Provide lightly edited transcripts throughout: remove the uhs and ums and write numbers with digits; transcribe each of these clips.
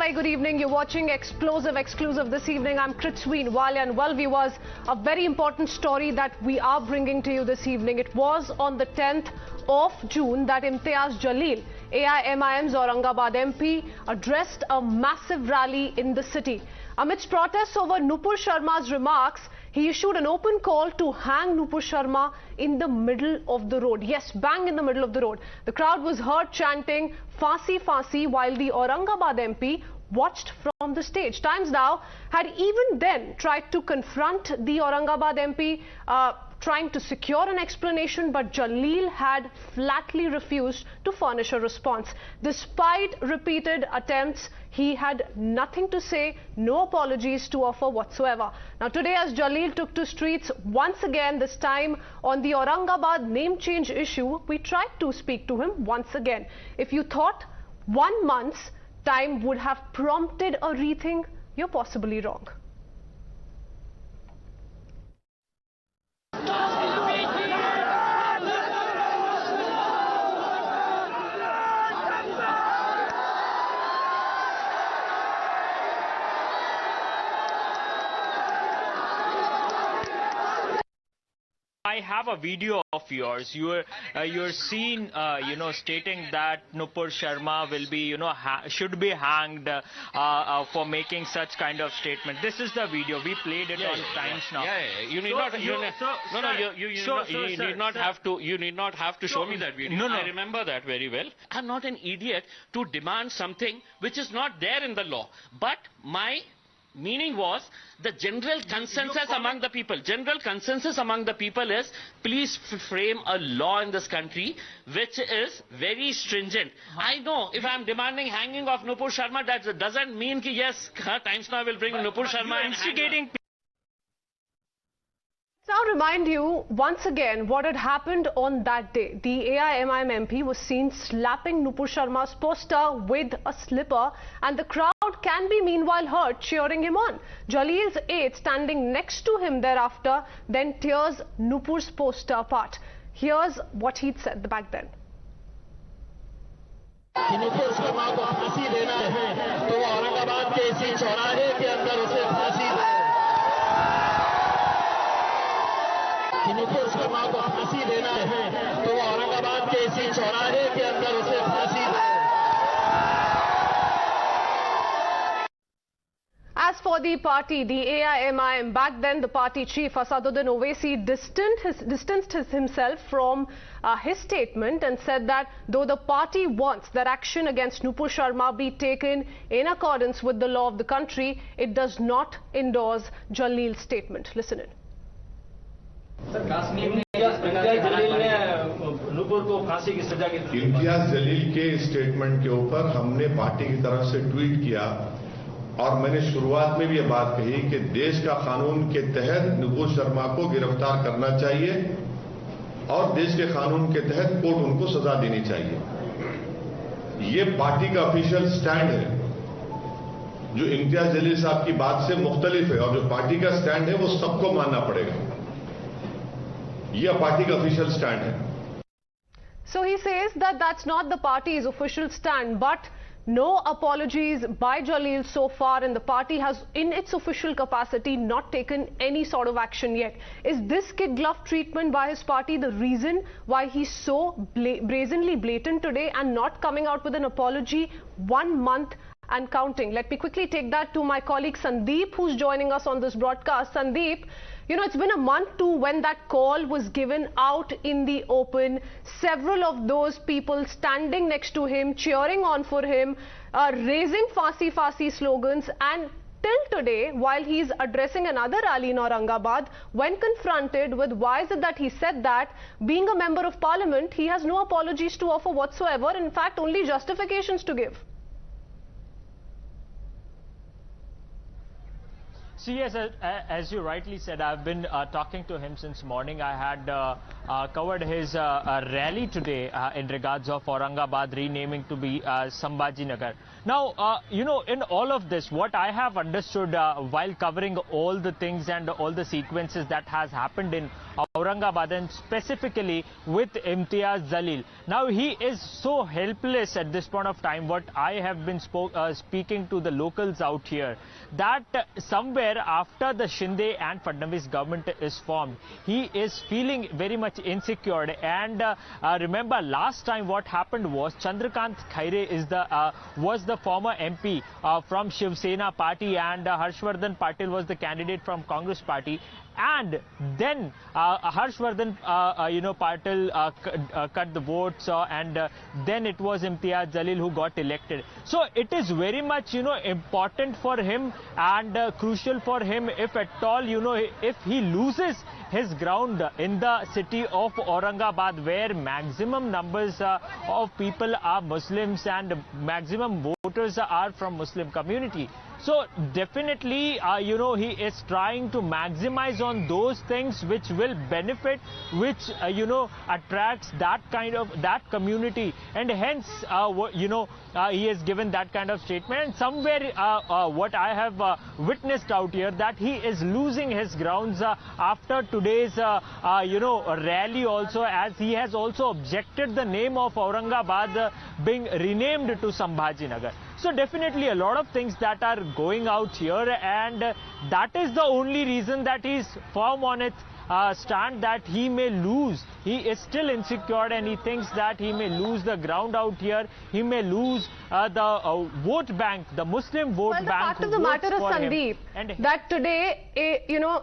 very good evening. You're watching Explosive Exclusive this evening. I'm Kritsween Walia, and well, viewers, a very important story that we are bringing to you this evening. It was on the 10th of June that Imtiyaz Jaleel, AIMIM's Aurangabad MP, addressed a massive rally in the city. Amidst protests over Nupur Sharma's remarks, he issued an open call to hang Nupur Sharma in the middle of the road. Yes, bang in the middle of the road. The crowd was heard chanting "Phansi, Phansi" while the Aurangabad MP watched from the stage. Times Now had even then tried to confront the Aurangabad MP, trying to secure an explanation, but Jaleel had flatly refused to furnish a response. Despite repeated attempts, he had nothing to say, no apologies to offer whatsoever. Now today, as Jaleel took to streets once again, this time on the Aurangabad name change issue, we tried to speak to him once again. If you thought 1 month's time would have prompted a rethink, you're possibly wrong. I have a video of yours. You're seen, stating that Nupur Sharma will be, should be hanged for making such kind of statement. This is the video. We played it on Times Now. You need You need not have to show me that video. No. I remember that very well. I'm not an idiot to demand something which is not there in the law. But my meaning was the general consensus among the people. General consensus among the people is, please frame a law in this country which is very stringent. I know if I'm demanding hanging of Nupur Sharma, that doesn't mean that yes, Times Now will bring Nupur Sharma and instigating. Now remind you once again what had happened on that day. The AIMIM MP was seen slapping Nupur Sharma's poster with a slipper, and the crowd can be meanwhile heard cheering him on. Jaleel's aide standing next to him thereafter then tears Nupur's poster apart. Here's what he'd said back then. Nupur Sharma को फांसी देना है तो औरंगाबाद के इसी चौराहे के अंदर उसे फांसी दे। नूपुर शर्मा को फांसी देना है तो औरंगाबाद के इसी चौराहे के अंदर उसे फांसी दे। As for the party, the AIMIM, back then the party chief Asaduddin Owaisi distanced himself from his statement and said that though the party wants that action against Nupur Sharma be taken in accordance with the law of the country, it does not endorse Jaleel's statement. Listen in. Imtiaz Jaleel के statement के ऊपर हमने party की तरफ से tweet किया और मैंने शुरुआत में भी ये बात कही कि देश का कानून के तहत नुपुर शर्मा को गिरफ्तार करना चाहिए और देश के कानून के तहत कोर्ट उनको सजा देनी चाहिए। ये पार्टी का ऑफिशियल स्टैंड है जो इम्तियाज जलील साहब की बात से मुख्तलिफ है, और जो पार्टी का स्टैंड है वो सबको मानना पड़ेगा। ये पार्टी का ऑफिशियल स्टैंड है। So he says that that's not the party's official stand, but no apologies by Jaleel so far, and the party has in its official capacity not taken any sort of action yet. Is this kid glove treatment by his party the reason why he's so brazenly blatant today and not coming out with an apology 1 month and counting? Let me quickly take that to my colleague Sandeep, who's joining us on this broadcast. Sandeep, it's been a month too when that call was given out in the open. Several of those people standing next to him, cheering on for him, raising "Phansi, Phansi" slogans, and till today, while he's addressing another rally in Aurangabad, when confronted with why is it that he said that, being a member of parliament, he has no apologies to offer whatsoever, in fact only justifications to give. So yes, as you rightly said, I've been talking to him since morning. I had covered his rally today in regards of Aurangabad renaming to be Sambhaji Nagar. Now, you know, in all of this, what I have understood while covering all the things and all the sequences that has happened in Aurangabad and specifically with Imtiyaz Jaleel. Now, he is so helpless at this point of time, what I have been speaking to the locals out here, that somewhere after the Shinde and Fadnavis government is formed, he is feeling very much insecure. And remember, last time what happened was Chandrakant Khaire is was the former MP from Shiv Sena party, and Harshvardhan Patil was the candidate from Congress party. And then Harshvardhan, Patil cut the votes, and then it was Imtiyaz Jaleel who got elected. So it is very much, important for him and crucial for him, if at all, if he loses his ground in the city of Aurangabad, where maximum numbers of people are Muslims and maximum voters are from Muslim community. So definitely, he is trying to maximize on those things which will benefit, which, attracts that community. And hence, he has given that kind of statement. And somewhere, what I have witnessed out here, that he is losing his grounds after today's, rally also, as he has also objected the name of Aurangabad being renamed to Sambhaji Nagar. So definitely a lot of things that are going out here, and that is the only reason that he is firm on its stand that he may lose. He is still insecure and he thinks that he may lose the ground out here. He may lose the vote bank, the Muslim vote bank. Well, the fact of the matter is, Sandeep, that today,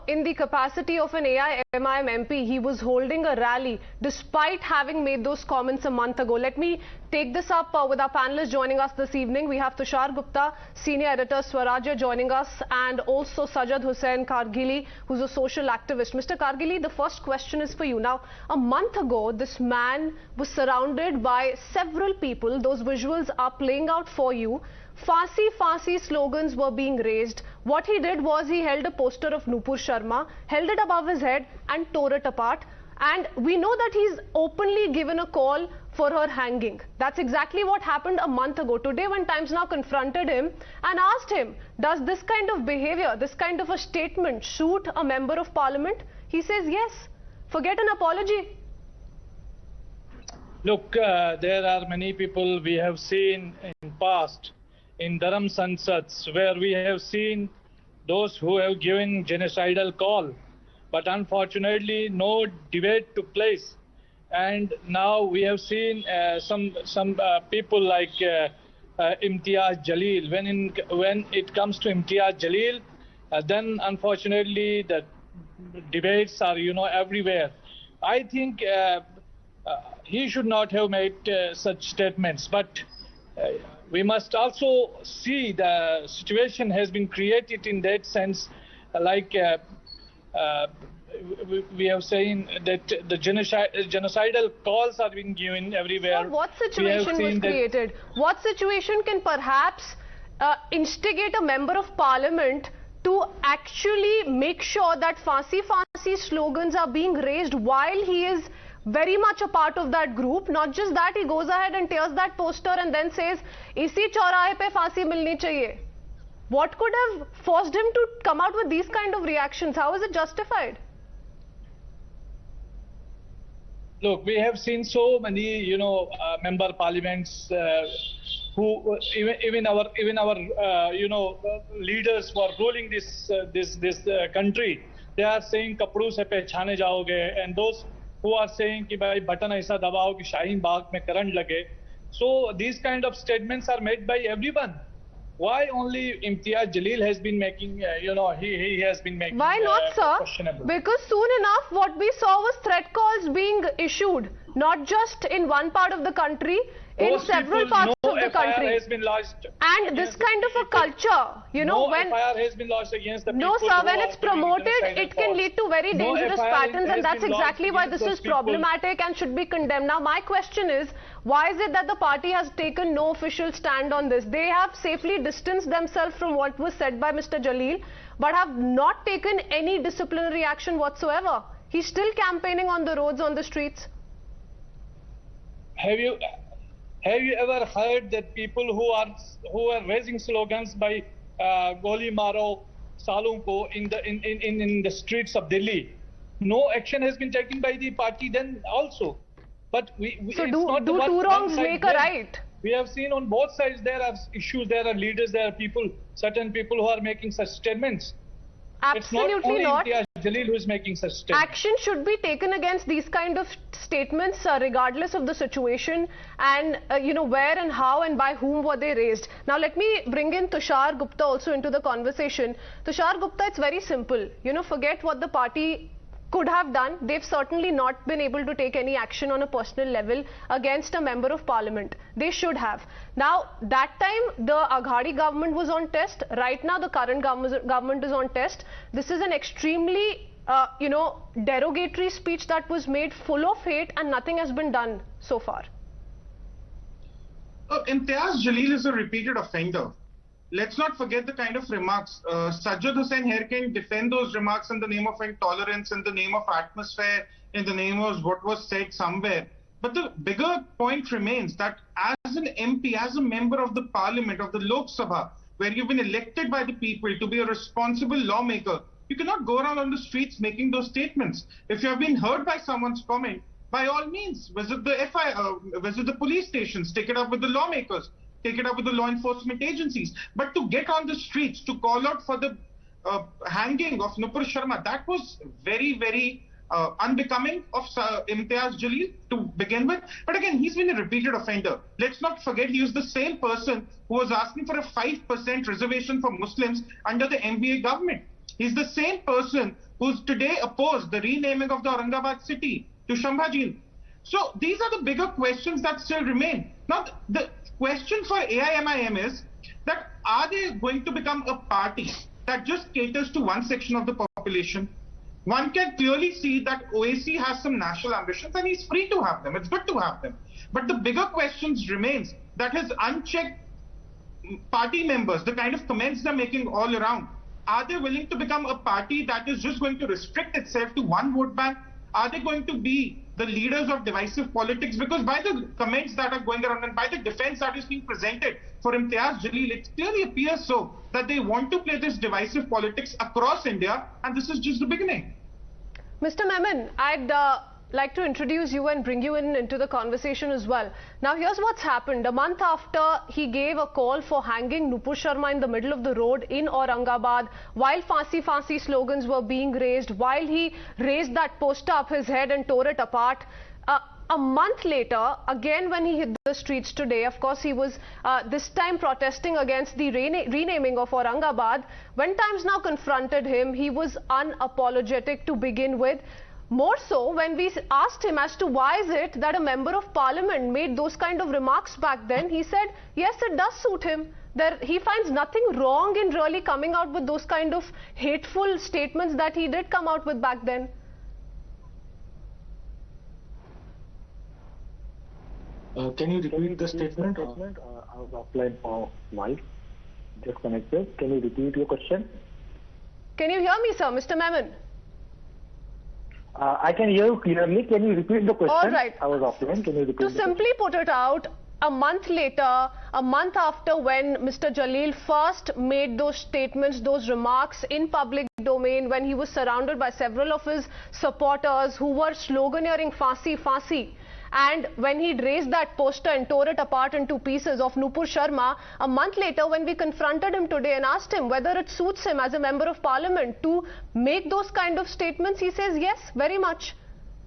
in the capacity of an AIMIM MP, he was holding a rally despite having made those comments a month ago. Let me take this up with our panelists joining us this evening. We have Tushar Gupta, senior editor, Swarajya, joining us, and also Sajjad Hussain Kargil, who's a social activist. Mr. Kargil, the first question is for you. Now, a month ago, this man was surrounded by several people. Those visuals are playing out for you. Phansi, Phansi slogans were being raised. What he did was he held a poster of Nupur Sharma, held it above his head and tore it apart. And we know that he's openly given a call for her hanging. That's exactly what happened a month ago. Today, when Times Now confronted him and asked him, does this kind of behavior, this kind of a statement suit a member of parliament? He says yes. Forget an apology. Look, there are many people we have seen in past in Dharam Sansads where we have seen those who have given genocidal call. But unfortunately, no debate took place. And now we have seen some people like Imtiyaz Jaleel. When it comes to Imtiyaz Jaleel, then unfortunately the debates are everywhere. I think he should not have made such statements. But we must also see the situation has been created in that sense, like. We have seen that the genocidal calls are being given everywhere. So what situation was created? What situation can perhaps instigate a member of parliament to actually make sure that Phansi, Phansi slogans are being raised while he is very much a part of that group? Not just that, he goes ahead and tears that poster and then says, "Isi chaurahe pe phansi milni chahiye." What could have forced him to come out with these kind of reactions? How is it justified? Look, we have seen so many, member parliaments who even our leaders who are ruling this country. They are saying kapdu se pehchane jaoge, and those who are saying ki bhai button aisa dabao ki Shaheen Bagh mein current lage. So these kind of statements are made by everyone. Why only Imtiyaz Jaleel has been making, he has been making... Why not, sir? Because soon enough, what we saw was threat calls being issued, not just in one part of the country. in several parts of the country. Has been lodged And this kind of a culture, you know, when FIR has been lodged against the no, people sir, who when are it's committing promoted, genocidal it can faults. lead to very No dangerous FIR patterns, has and that's been lodged exactly why against this those is people. problematic and should be condemned. Now, my question is, why is it that the party has taken no official stand on this? They have safely distanced themselves from what was said by Mr. Jaleel, but have not taken any disciplinary action whatsoever. He's still campaigning on the roads, on the streets. Have you ever heard that people who are raising slogans by Goli Maro, Salunko in the streets of Delhi? No action has been taken by the party then also. But So do two wrongs make a right? We have seen on both sides there are issues, there are leaders, there are people, certain people who are making such statements. Absolutely not. It's not only Imtiyaz Jaleel who is making such statements. Action should be taken against these kind of statements regardless of the situation and you know, where and how and by whom were they raised. Now let me bring in Tushar Gupta also into the conversation. Tushar Gupta, it's very simple. You know, forget what the party could have done. They've certainly not been able to take any action on a personal level against a member of parliament. They should have. Now, that time the Aghadi government was on test. Right now the current government is on test. This is an extremely you know, derogatory speech that was made, full of hate, and nothing has been done so far. Imtiyaz Jaleel is a repeated offender. Let's not forget the kind of remarks. Sajjad Hussain can defend those remarks in the name of intolerance, in the name of atmosphere, in the name of what was said somewhere. But the bigger point remains that as an MP, as a member of the parliament, of the Lok Sabha, where you've been elected by the people to be a responsible lawmaker, you cannot go around on the streets making those statements. If you have been heard by someone's comment, by all means, visit the police stations, take it up with the lawmakers, take it up with the law enforcement agencies. But to get on the streets, to call out for the hanging of Nupur Sharma, that was very, very unbecoming of Imtiyaz Jaleel to begin with. But again, he's been a repeated offender. Let's not forget he was the same person who was asking for a 5% reservation for Muslims under the MBA government. He's the same person who's today opposed the renaming of the Aurangabad city to Shambhaji. So these are the bigger questions that still remain. Now, the question for AIMIM is that are they going to become a party that just caters to one section of the population? One can clearly see that OAC has some national ambitions and he's free to have them. It's good to have them. But the bigger questions remains that his unchecked party members, the kind of comments they're making all around, are they willing to become a party that is just going to restrict itself to one vote bank? Are they going to be the leaders of divisive politics? Because by the comments that are going around and by the defense that is being presented for Imtiyaz Jaleel, it clearly appears so that they want to play this divisive politics across India, and this is just the beginning. Mr. Memon, I'd like to introduce you and bring you into the conversation as well. Now, here's what's happened. A month after he gave a call for hanging Nupur Sharma in the middle of the road in Aurangabad, while Phansi Phansi slogans were being raised, while he raised that poster up his head and tore it apart, a month later, again when he hit the streets today, of course he was this time protesting against the renaming of Aurangabad. When Times Now confronted him, he was unapologetic to begin with. More so when we asked him as to why is it that a member of parliament made those kind of remarks back then, he said, yes, it does suit him. He finds nothing wrong in really coming out with those kind of hateful statements that he did come out with back then. Can you repeat the statement? I was offline for a while, just connected. Can you repeat your question? Can you hear me, sir, Mr. Memon? I can hear you clearly. Can you repeat the question? All right. I was offline. Can you repeat? To simply put it out, a month later, a month after when Mr. Jaleel first made those statements, those remarks in public domain, when he was surrounded by several of his supporters who were sloganeering Phansi Phansi, and when he raised that poster and tore it apart into pieces of Nupur Sharma, a month later when we confronted him today and asked him whether it suits him as a member of parliament to make those kind of statements, he says yes, very much.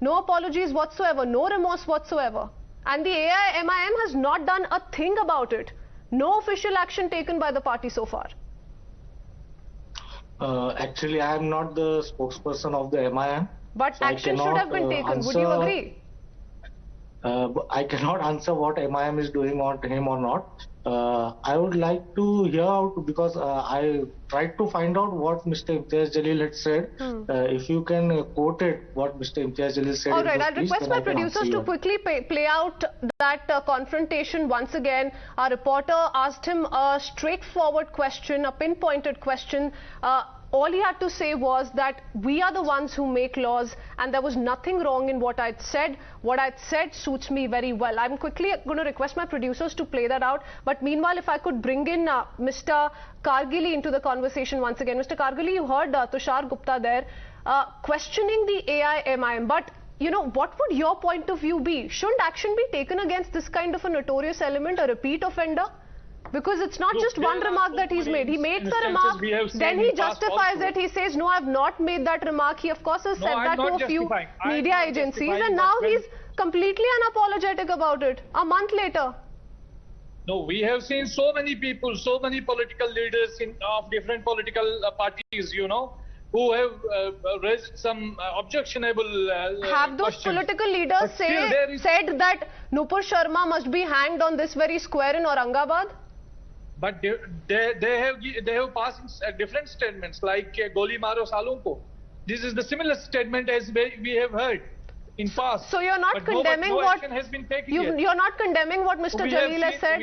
No apologies whatsoever, no remorse whatsoever. And the AIMIM has not done a thing about it. No official action taken by the party so far. Actually, I am not the spokesperson of the MIM. But so action should have been taken. Would you agree? I cannot answer what MIM is doing on him or not. I would like to hear out because I tried to find out what Mr. Imtiyaz Jaleel had said. If you can quote it, what Mr. Imtiyaz Jaleel said. All right, I'll request my producers to quickly play out that confrontation once again. Our reporter asked him a straightforward question, a pinpointed question. All he had to say was that we are the ones who make laws and there was nothing wrong in what I'd said. What I'd said suits me very well. I'm quickly going to request my producers to play that out. But meanwhile, if I could bring in Mr. Kargil into the conversation once again. Mr. Kargil, you heard Tushar Gupta there questioning the AIMIM. But, you know, what would your point of view be? Shouldn't action be taken against this kind of a notorious element, a repeat offender? Because it's not just one remark that he's made. He made the remark, then he justifies it. He says, no, I've not made that remark. He, of course, has said that to a few media agencies. And now he's completely unapologetic about it, a month later. No, we have seen so many people, so many political leaders of different political parties, you know, who have raised some objectionable Have those political leaders said that Nupur Sharma must be hanged on this very square in Aurangabad? But they have passed different statements like Goli Maro Salon ko. This is the similar statement as we have heard in past. So you're not condemning what has been taken you're not condemning what Mr. Jaleel has said.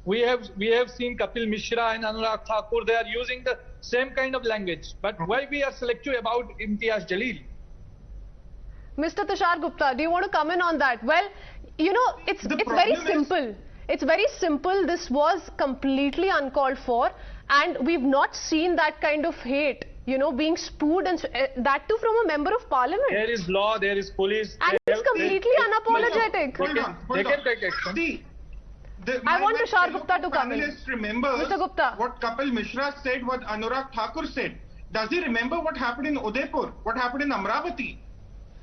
We have seen Kapil Mishra and Anurag Thakur. They are using the same kind of language. But why we are selective about Imtiyaz Jaleel? Mr. Tushar Gupta, do you want to come in on that? Well, you know, it's very simple. It's very simple. This was completely uncalled for, and we've not seen that kind of hate, you know, being spewed, and that too from a member of parliament. There is law, there is police. And he's completely unapologetic. Hold on. Take action. See, I want Tushar Gupta to come in. Remembers Mr. Gupta. What Kapil Mishra said, what Anurag Thakur said. Does he remember what happened in Udaipur, what happened in Amravati?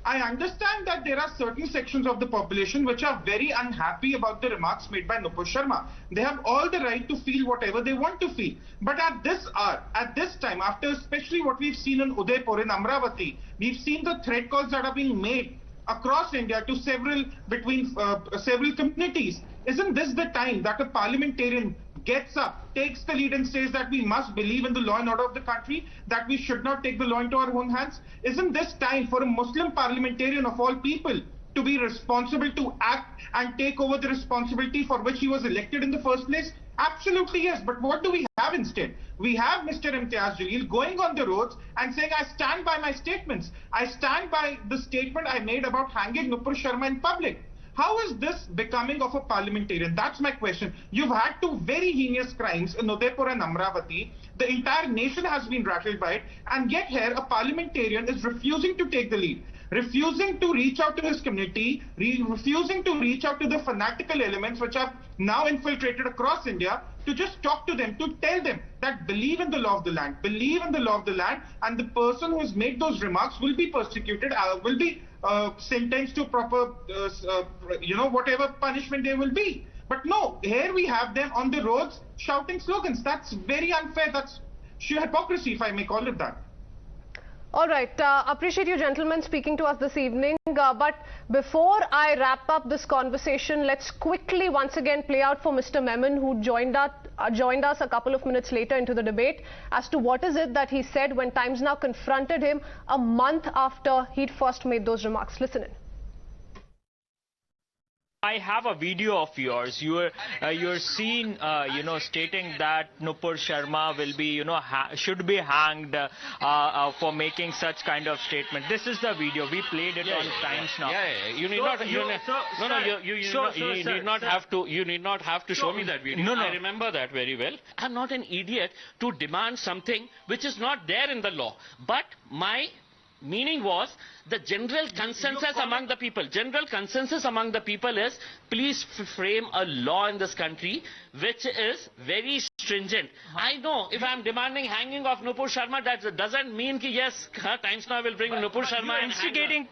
I understand that there are certain sections of the population which are very unhappy about the remarks made by Nupur Sharma. They have all the right to feel whatever they want to feel. But at this hour, at this time, after especially what we've seen in Udaipur, in Amravati, we've seen the threat calls that are being made across India to several communities. Isn't this the time that a parliamentarian gets up, takes the lead and says that we must believe in the law and order of the country, that we should not take the law into our own hands? Isn't this time for a Muslim parliamentarian of all people to be responsible, to act and take over the responsibility for which he was elected in the first place? Absolutely yes. But what do we have instead? We have Mr. Imtiyaz Jaleel going on the roads and saying, I stand by my statements. I stand by the statement I made about hanging Nupur Sharma in public. How is this becoming of a parliamentarian? That's my question. You've had two very heinous crimes in Udaipur and Amravati. The entire nation has been rattled by it. And yet here, a parliamentarian is refusing to take the lead, refusing to reach out to his community, refusing to reach out to the fanatical elements which have now infiltrated across India, to just talk to them, to tell them that believe in the law of the land, believe in the law of the land, and the person who has made those remarks will be persecuted, will be sentenced to proper, whatever punishment there will be. But no, here we have them on the roads shouting slogans. That's very unfair. That's sheer hypocrisy, if I may call it that. All right. Appreciate you gentlemen speaking to us this evening. But before I wrap up this conversation, let's quickly once again play out for Mr. Memon, who joined us a couple of minutes later into the debate, as to what is it that he said when Times Now confronted him a month after he'd first made those remarks. Listen in. I have a video of yours. You're seen, stating that Nupur Sharma will be, should be hanged for making such kind of statement. This is the video. We played it on Times Now. You need not have to show me that video. No. I remember that very well. I'm not an idiot to demand something which is not there in the law. But my meaning was the general consensus among the people. General consensus among the people is, please frame a law in this country which is very stringent. I know if I'm demanding hanging of Nupur Sharma, that doesn't mean that yes, Times Now will bring Nupur Sharma and instigating